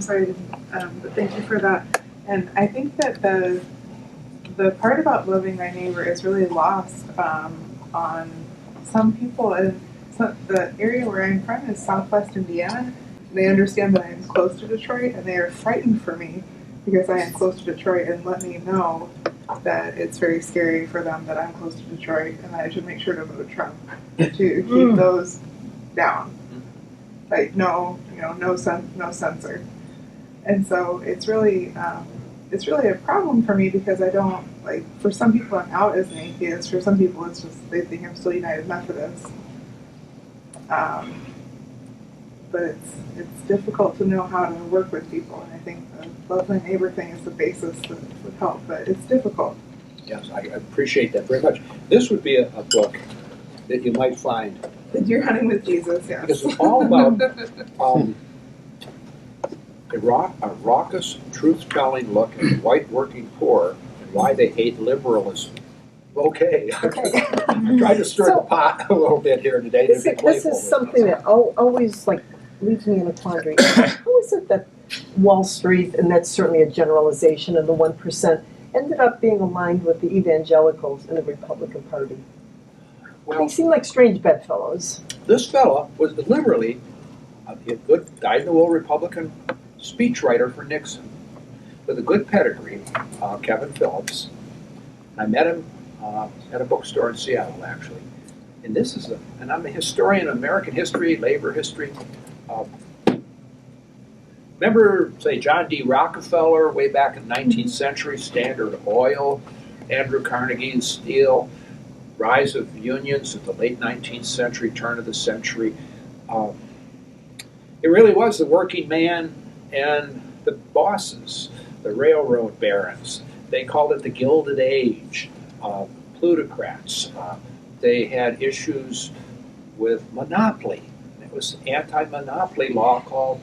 sorry, but thank you for that. And I think that the part about loving thy neighbor is really lost on some people. And so the area where I'm from is Southwest Indiana. They understand that I am close to Detroit, and they are frightened for me because I am close to Detroit, and let me know that it's very scary for them that I'm close to Detroit, and I should make sure to vote Trump to keep those down. Like no censor. And so it's really a problem for me because I don't, like, for some people I'm out as an atheist, for some people it's just they think I'm still United Methodist. But it's difficult to know how to work with people, and I think the love thy neighbor thing is the basis that would help, but it's difficult. Yes, I appreciate that very much. This would be a book that you might find. You're hunting with Jesus, yes. Because it's all about a raucous, truth-telling look at the white working poor and why they hate liberalism. Okay. I tried to stir the pot a little bit here today. This is something that always leaves me in a quandary. How is it that Wall Street, and that's certainly a generalization, and the 1% ended up being aligned with the evangelicals in the Republican Party? Well, they seem like strange bedfellows. This fella was literally a good, dyed-in-the-wool Republican speechwriter for Nixon with a good pedigree, Kevin Phillips. I met him at a bookstore in Seattle, actually. And this is and I'm a historian of American history, labor history. Remember, say, John D. Rockefeller way back in the 19th century, Standard Oil, Andrew Carnegie's steel, rise of unions at the late 19th century, turn of the century. It really was the working man and the bosses, the railroad barons. They called it the Gilded Age. Plutocrats. They had issues with monopoly. It was an anti-monopoly law called,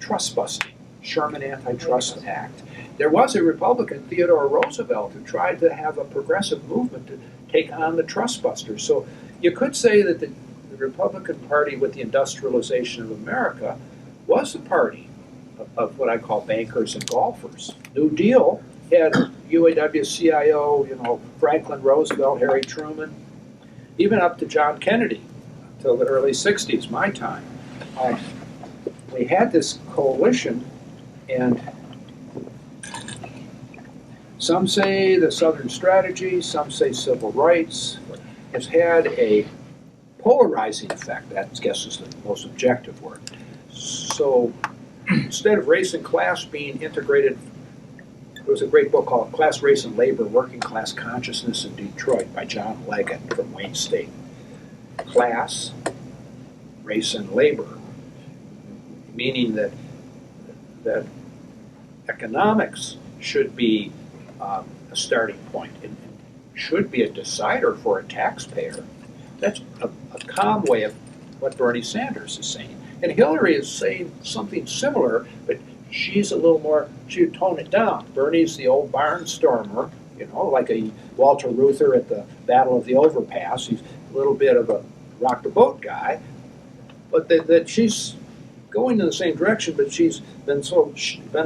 trust busting, Sherman Antitrust Act. There was a Republican, Theodore Roosevelt, who tried to have a progressive movement to take on the trust busters. So you could say that the Republican Party, with the industrialization of America, was the party of what I call bankers and golfers. New Deal had UAW-CIO, Franklin Roosevelt, Harry Truman, even up to John Kennedy until the early 60s, my time. We had this coalition, and some say the Southern strategy, some say civil rights, has had a polarizing effect. That, I guess, is the most objective word. So instead of race and class being integrated, there was a great book called Class, Race, and Labor, Working Class Consciousness in Detroit by John Leggett from Wayne State. Class, race, and labor, meaning that economics should be a starting point and should be a decider for a taxpayer. That's a calm way of what Bernie Sanders is saying. And Hillary is saying something similar, but she's a little more, she would tone it down. Bernie's the old barnstormer, like a Walter Reuther at the Battle of the Overpass. He's a little bit of a rock the boat guy, but that she's going in the same direction, but she's been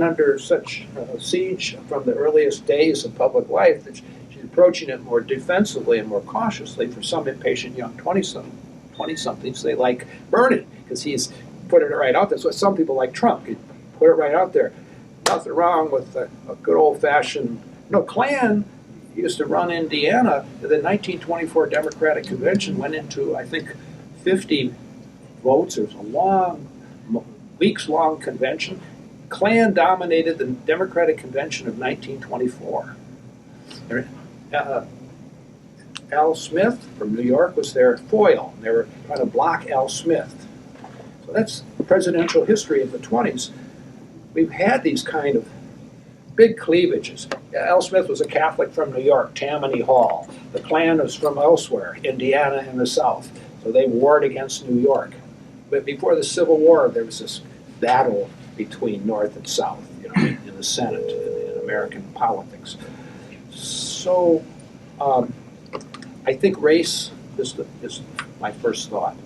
under such siege from the earliest days of public life that she's approaching it more defensively and more cautiously. For some impatient young 20-somethings, they like Bernie because he's put it right out there. So some people like Trump. He put it right out there. Nothing wrong with a good old-fashioned. Klan used to run Indiana. The 1924 Democratic Convention went into, I think, 50 votes. It was a long, weeks-long convention. Klan dominated the Democratic Convention of 1924. Al Smith from New York was their foil. They were trying to block Al Smith. So that's the presidential history of the 20s. We've had these kind of big cleavages. Al Smith was a Catholic from New York, Tammany Hall. The Klan was from elsewhere, Indiana and the South. So they warred against New York. But before the Civil War, there was this battle between North and South, in the Senate, in American politics. So I think race is my first thought.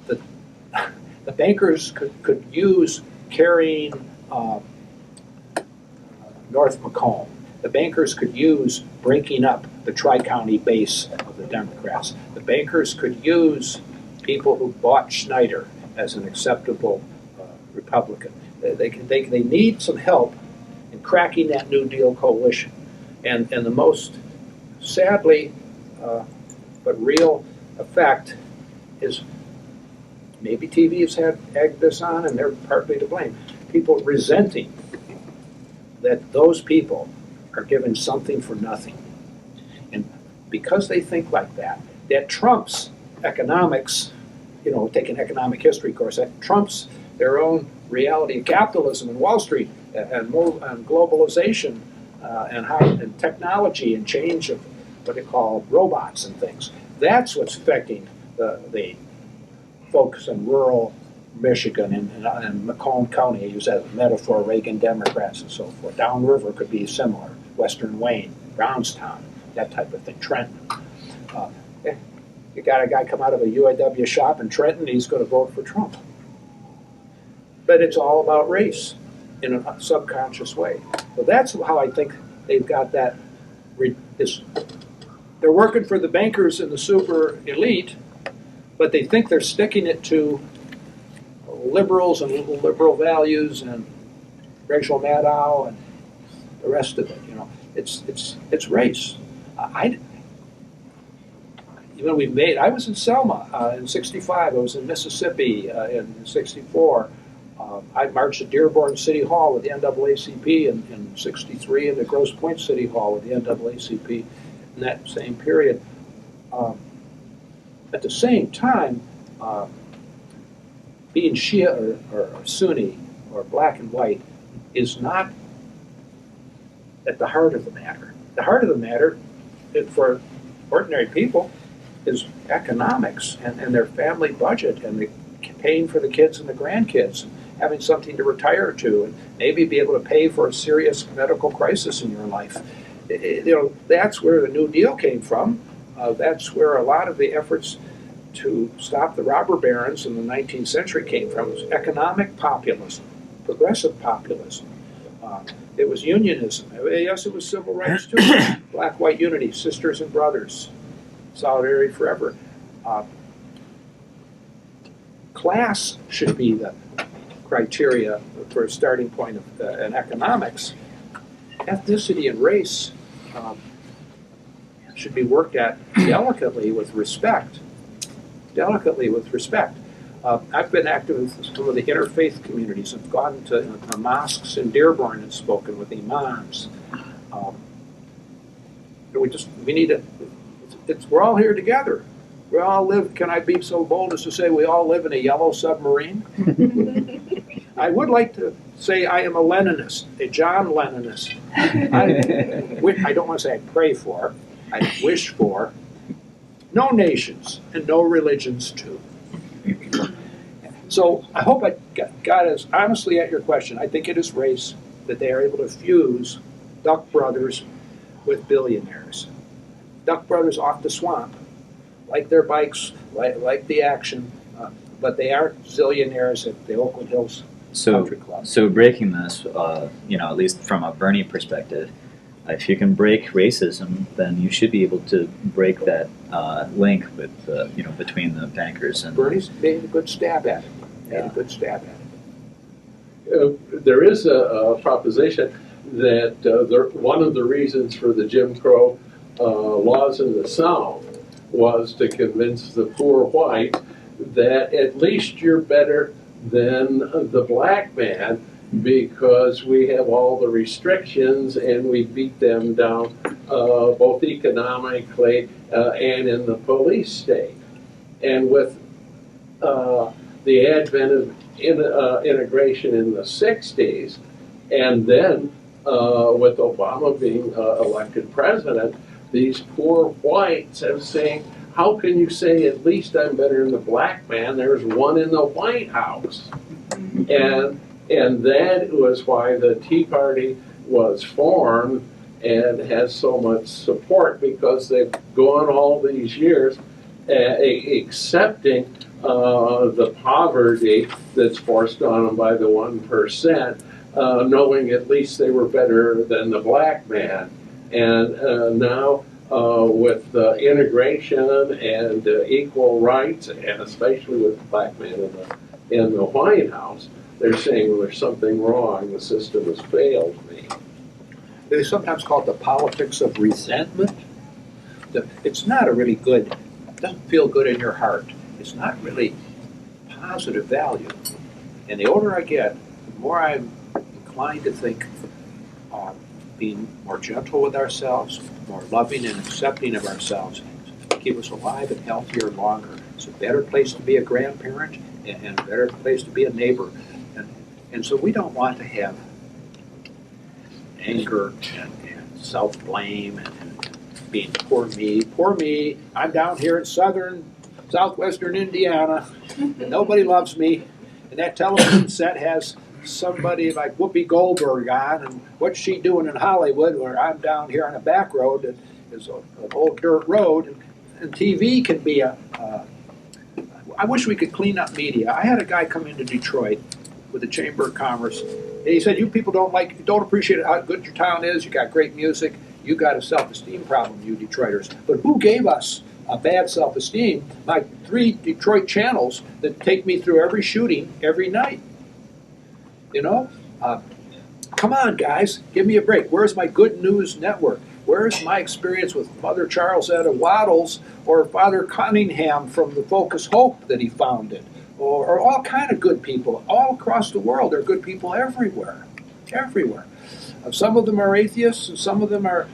The bankers could use carrying North Macomb. The bankers could use breaking up the tri-county base of the Democrats. The bankers could use people who bought Schneider as an acceptable Republican. They need some help in cracking that New Deal coalition. And the most sadly but real effect is maybe TV has had egged this on, and they're partly to blame. People resenting that those people are given something for nothing. And because they think like that, that trumps economics, take an economic history course, that trumps their own reality of capitalism and Wall Street and globalization and technology and change of what they call robots and things. That's what's affecting the folks in rural Michigan and Macomb County. I use that as a metaphor, Reagan Democrats and so forth. Downriver could be similar. Western Wayne, Brownstown, that type of thing. Trenton. You got a guy come out of a UAW shop in Trenton, he's going to vote for Trump. But it's all about race in a subconscious way. So that's how I think they've got that. They're working for the bankers and the super elite, but they think they're sticking it to liberals and liberal values and Rachel Maddow and the rest of it. It's race. I was in Selma in '65. I was in Mississippi in '64. I marched at Dearborn City Hall with the NAACP in '63 and at Grosse Pointe City Hall with the NAACP in that same period. At the same time, being Shia or Sunni or black and white is not at the heart of the matter. The heart of the matter for ordinary people is economics and their family budget and the paying for the kids and the grandkids and having something to retire to and maybe be able to pay for a serious medical crisis in your life. That's where the New Deal came from. That's where a lot of the efforts to stop the robber barons in the 19th century came from. It was economic populism, progressive populism. It was unionism. Yes, it was civil rights too. Black-white unity, sisters and brothers, solidarity forever. Class should be the criteria for a starting point in economics. Ethnicity and race should be worked at delicately with respect. Delicately with respect. I've been active with some of the interfaith communities. I've gone to mosques in Dearborn and spoken with imams. We need to. We're all here together. We all live. Can I be so bold as to say we all live in a yellow submarine? I would like to say I am a Leninist, a John Leninist. I don't want to say I pray for. I wish for no nations and no religions too. So I hope I got as honestly at your question. I think it is race that they are able to fuse Duck Brothers with billionaires. Duck Brothers off the swamp, like their bikes, like the action, but they aren't zillionaires at the Oakland Hills Country Club. So breaking this, at least from a Bernie perspective, if you can break racism, then you should be able to break that link with, between the bankers and. Bernie's made a good stab at it. There is a proposition that one of the reasons for the Jim Crow laws in the South was to convince the poor white that at least you're better than the black man because we have all the restrictions and we beat them down both economically and in the police state. And with the advent of integration in the 60s, and then with Obama being elected president, these poor whites have saying, how can you say at least I'm better than the black man? There's one in the White House. And that was why the Tea Party was formed and has so much support, because they've gone all these years accepting the poverty that's forced on them by the 1%, knowing at least they were better than the black man. And now with integration and equal rights, and especially with the black man in the White House, they're saying, well, there's something wrong, the system has failed me. They sometimes call it the politics of resentment. It's not a really good, doesn't feel good in your heart. It's not really positive value. And the older I get, the more I'm inclined to think being more gentle with ourselves, more loving and accepting of ourselves, keep us alive and healthier longer. It's a better place to be a grandparent and a better place to be a neighbor. And so we don't want to have anger and self-blame and being poor me, I'm down here in southwestern Indiana, and nobody loves me, and that television set has somebody like Whoopi Goldberg on, and what's she doing in Hollywood, where I'm down here on a back road that is an old dirt road, and TV can be I wish we could clean up media. I had a guy come into Detroit with the Chamber of Commerce, and he said, you people don't appreciate how good your town is, you got great music, you got a self-esteem problem, you Detroiters. But who gave us a bad self-esteem? My 3 Detroit channels that take me through every shooting every night. You know? Come on, guys, give me a break. Where's my good news network? Where's my experience with Mother Charlesetta Waddles or Father Cunningham from the Focus Hope that he founded? Or all kind of good people all across the world. There are good people everywhere, everywhere. Some of them are atheists and some of them are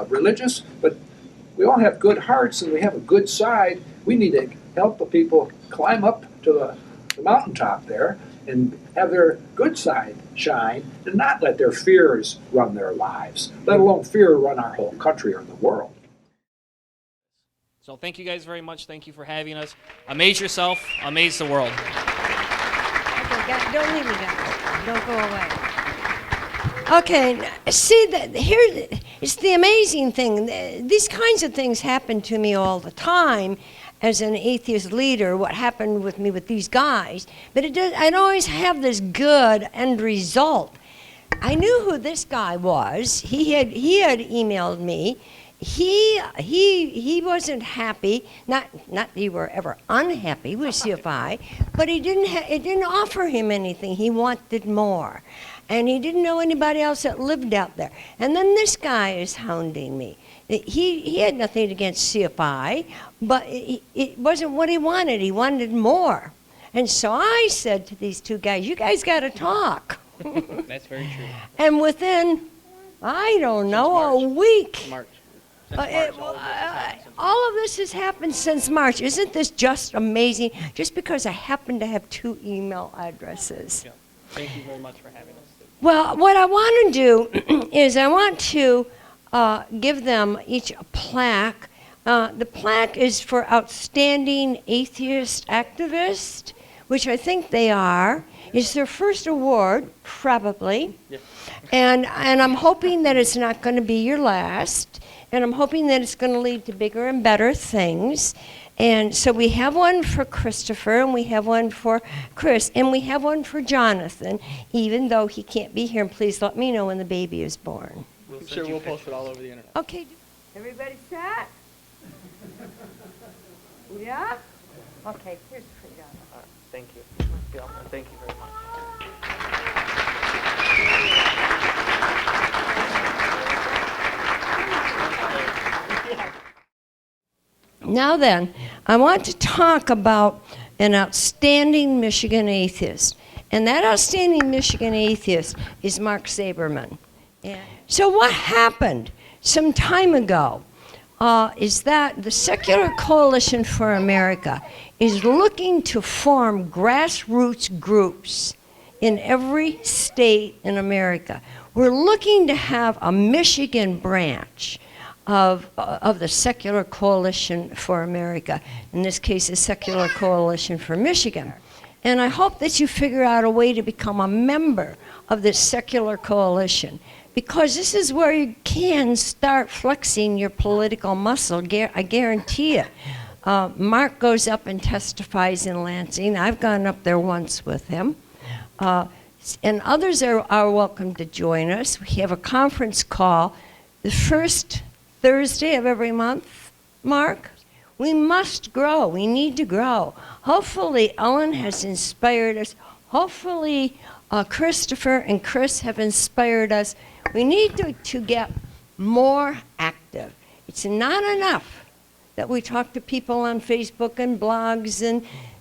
religious, but we all have good hearts and we have a good side. We need to help the people climb up to the mountaintop there and have their good side shine and not let their fears run their lives, let alone fear run our whole country or the world. So thank you guys very much. Thank you for having us. Amaze yourself, amaze the world. Okay, don't leave me down. Don't go away. Okay, see, here, it's the amazing thing. These kinds of things happen to me all the time as an atheist leader, what happened with me with these guys. But I'd always have this good end result. I knew who this guy was. He had emailed me. He wasn't happy, not that he were ever unhappy with CFI, but it didn't offer him anything. He wanted more. And he didn't know anybody else that lived out there. And then this guy is hounding me. He had nothing against CFI, but it wasn't what he wanted. He wanted more. And so I said to these 2 guys, you guys got to talk. That's very true. And within, I don't know, a week. March. All of this has happened since March. Isn't this just amazing? Just because I happen to have 2 email addresses. Yeah. Thank you very much for having us. Well, what I want to do is I want to give them each a plaque. The plaque is for Outstanding Atheist Activist, which I think they are. It's their first award, probably. Yeah. And I'm hoping that it's not going to be your last. And I'm hoping that it's going to lead to bigger and better things. And so we have one for Christopher, and we have one for Chris, and we have one for Jonathan, even though he can't be here. And please let me know when the baby is born. I'm sure we'll post it all over the internet. Okay. Everybody set? Yeah? Okay, here's for Jonathan. All right. Thank you. Yeah, and thank you very much. Now then, I want to talk about an outstanding Michigan atheist. And that outstanding Michigan atheist is Marc Shaberman. So what happened some time ago is that the Secular Coalition for America is looking to form grassroots groups in every state in America. We're looking to have a Michigan branch of the Secular Coalition for America. In this case, the Secular Coalition for Michigan. And I hope that you figure out a way to become a member of this Secular Coalition, because this is where you can start flexing your political muscle, I guarantee it. Mark goes up and testifies in Lansing. I've gone up there once with him. And others are welcome to join us. We have a conference call the first Thursday of every month, Mark. We must grow. We need to grow. Hopefully, Ellen has inspired us. Hopefully, Christopher and Chris have inspired us. We need to get more active. It's not enough that we talk to people on Facebook and blogs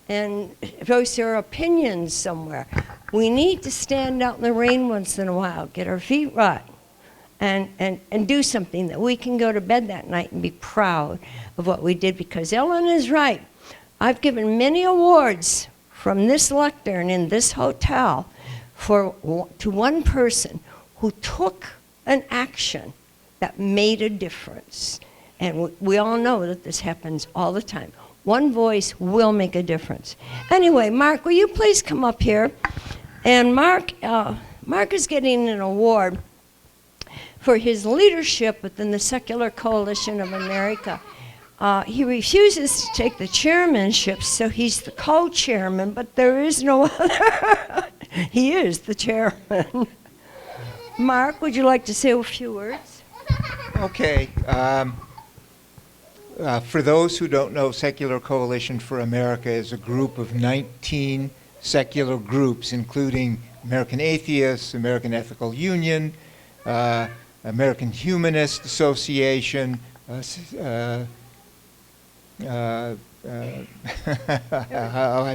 and voice our opinions somewhere. We need to stand out in the rain once in a while, get our feet wet, and do something that we can go to bed that night and be proud of what we did, because Ellen is right. I've given many awards from this lectern in this hotel to one person who took an action that made a difference. And we all know that this happens all the time. One voice will make a difference. Anyway, Mark, will you please come up here? And Mark is getting an award for his leadership within the Secular Coalition of America. He refuses to take the chairmanship, so he's the co-chairman, but there is no other. He is the chairman. Mark, would you like to say a few words? Okay. For those who don't know, Secular Coalition for America is a group of 19 secular groups, including American Atheists, American Ethical Union, American Humanist Association, I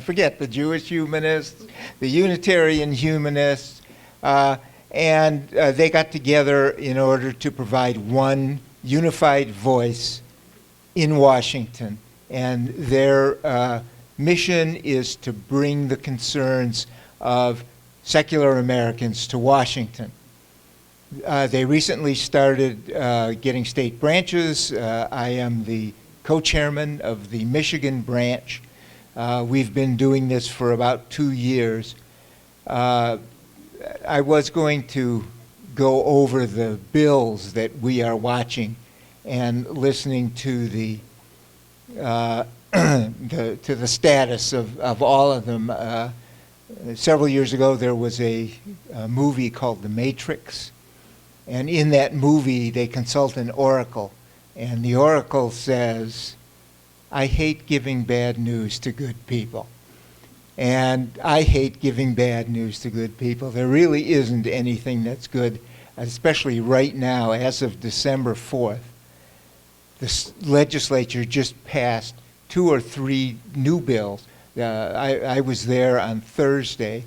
forget, the Jewish Humanists, the Unitarian Humanists, and they got together in order to provide one unified voice in Washington. And their mission is to bring the concerns of secular Americans to Washington. They recently started getting state branches. I am the co-chairman of the Michigan branch. We've been doing this for about 2 years. I was going to go over the bills that we are watching and listening to the status of all of them. Several years ago, there was a movie called The Matrix, and in that movie, they consult an oracle, and the oracle says, "I hate giving bad news to good people." And I hate giving bad news to good people. There really isn't anything that's good, especially right now, as of December 4th. The legislature just passed 2 or 3 new bills. I was there on Thursday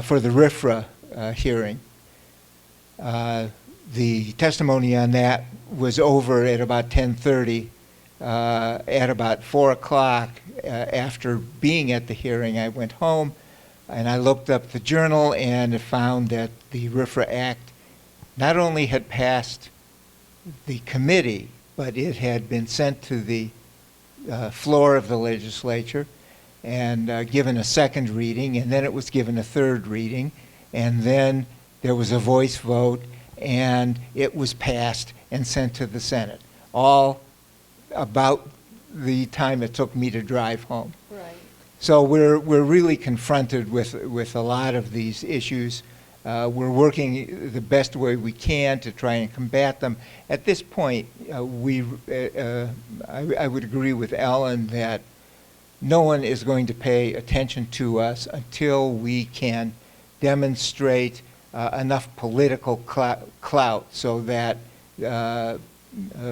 for the RFRA hearing. The testimony on that was over at about 10:30. At about 4 o'clock, after being at the hearing, I went home and I looked up the journal and found that the RFRA Act not only had passed the committee, but it had been sent to the floor of the legislature and given a second reading, and then it was given a third reading, and then there was a voice vote, and it was passed and sent to the Senate, all about the time it took me to drive home. Right. So we're really confronted with a lot of these issues. We're working the best way we can to try and combat them. At this point, I would agree with Ellen that no one is going to pay attention to us until we can demonstrate enough political clout so that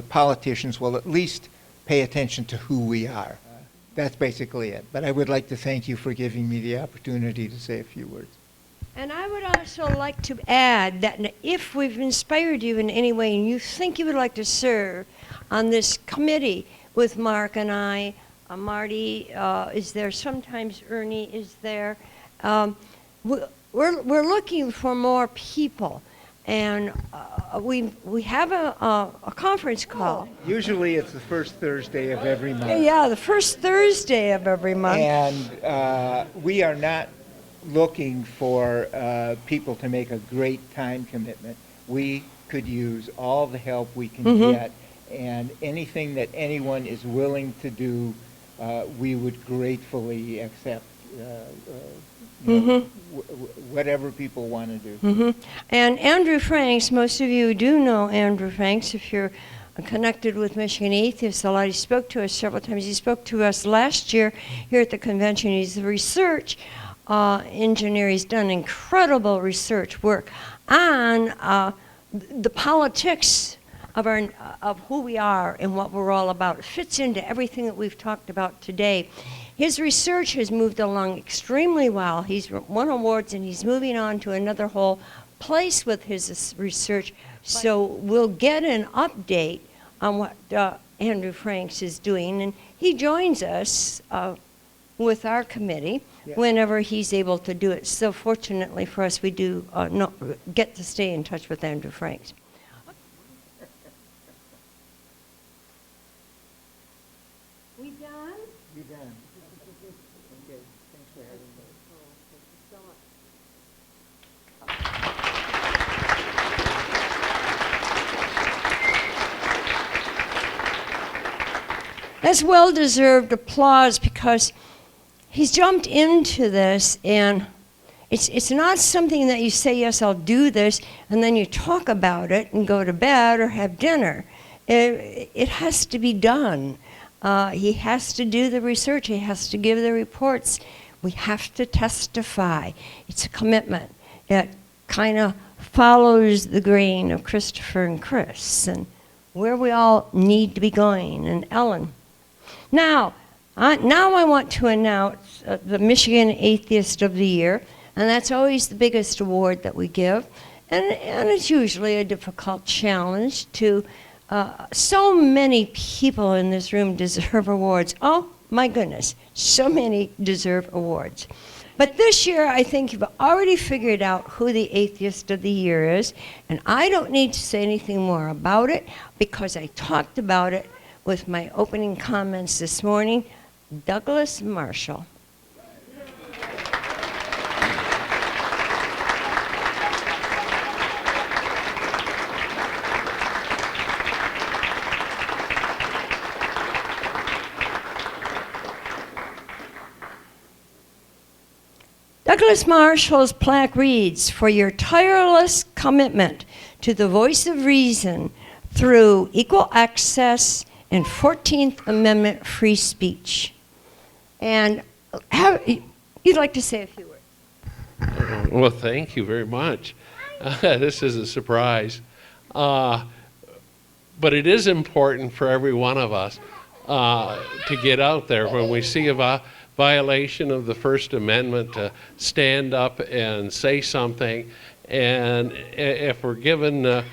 politicians will at least pay attention to who we are. That's basically it. But I would like to thank you for giving me the opportunity to say a few words. And I would also like to add that if we've inspired you in any way and you think you would like to serve on this committee with Mark and I, Marty is there, sometimes Ernie is there. We're looking for more people. And we have a conference call. Usually it's the first Thursday of every month. Yeah, the first Thursday of every month. And we are not looking for people to make a great time commitment. We could use all the help we can get, and anything that anyone is willing to do, we would gratefully accept. whatever people want to do. And Andrew Franks, most of you do know Andrew Franks if you're connected with Michigan Atheists a lot. He spoke to us several times. He spoke to us last year here at the convention. He's a research engineer. He's done incredible research work on the politics of who we are and what we're all about. It fits into everything that we've talked about today. His research has moved along extremely well. He's won awards and he's moving on to another whole place with his research. So we'll get an update on what Andrew Franks is doing, and he joins us with our committee whenever he's able to do it. So fortunately for us, we do get to stay in touch with Andrew Franks. We done? You're done. Okay, thanks for having me. That's well-deserved applause because he's jumped into this, and it's not something that you say, yes, I'll do this, and then you talk about it and go to bed or have dinner. It has to be done. He has to do the research. He has to give the reports. We have to testify. It's a commitment. It kind of follows the grain of Christopher and Chris and where we all need to be going, and Ellen. Now I want to announce the Michigan Atheist of the Year, and that's always the biggest award that we give, and it's usually a difficult challenge to. So many people in this room deserve awards. Oh my goodness, so many deserve awards. But this year, I think you've already figured out who the Atheist of the Year is, and I don't need to say anything more about it because I talked about it with my opening comments this morning. Douglas Marshall. Douglas Marshall's plaque reads, "For your tireless commitment to the voice of reason through equal access and 14th Amendment free speech." And you'd like to say a few words. Well, thank you very much. This is a surprise. But it is important for every one of us to get out there when we see a violation of the First Amendment, to stand up and say something. And if we're given a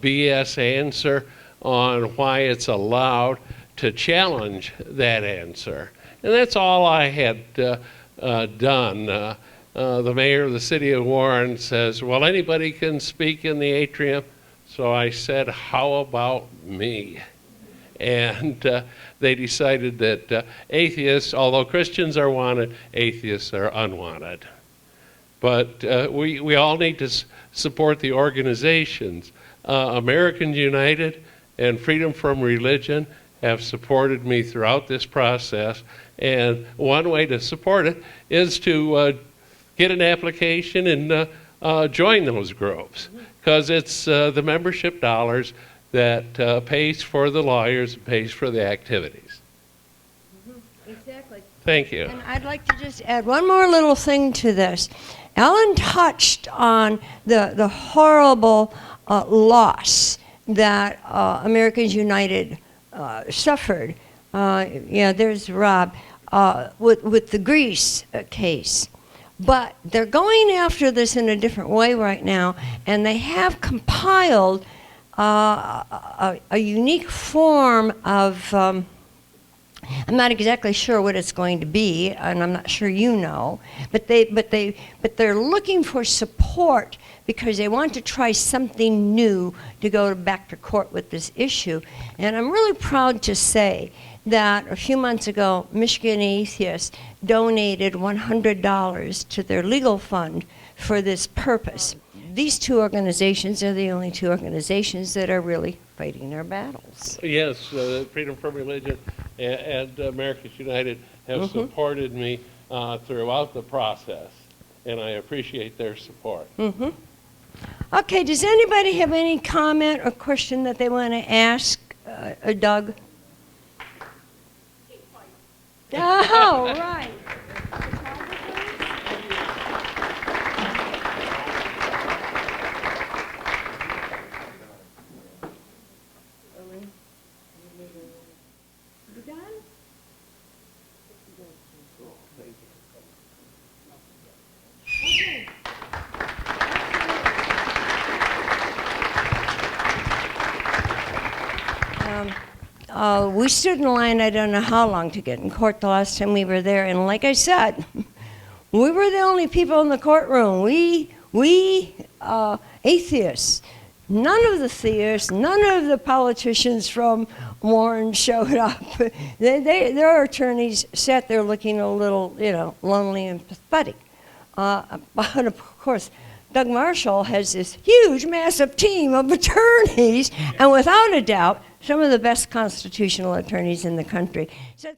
BS answer on why it's allowed, to challenge that answer. And that's all I had done. The mayor of the city of Warren says, well, anybody can speak in the atrium. So I said, how about me? And they decided that atheists, although Christians are wanted, atheists are unwanted. But we all need to support the organizations. Americans United and Freedom from Religion have supported me throughout this process. And one way to support it is to get an application and join those groups. Because it's the membership dollars that pays for the lawyers, pays for the activities. Exactly. Thank you. And I'd like to just add one more little thing to this. Ellen touched on the horrible loss that Americans United suffered. Yeah, there's Rob, with the Greece case. But they're going after this in a different way right now, and they have compiled a unique form of, I'm not exactly sure what it's going to be, and I'm not sure you know, but they're looking for support because they want to try something new to go back to court with this issue. And I'm really proud to say that a few months ago, Michigan Atheists donated $100 to their legal fund for this purpose. These two organizations are the only two organizations that are really fighting their battles. Yes, Freedom from Religion and Americans United have supported me throughout the process, and I appreciate their support. Mm-hmm. Okay, does anybody have any comment or question that they want to ask Doug? Oh, right. We stood in line, I don't know how long, to get in court the last time we were there, and like I said, we were the only people in the courtroom. We atheists. None of the theists, none of the politicians from Warren showed up. Their attorneys sat there looking a little, lonely and pathetic. But of course, Doug Marshall has this huge, massive team of attorneys, and without a doubt, some of the best constitutional attorneys in the country. So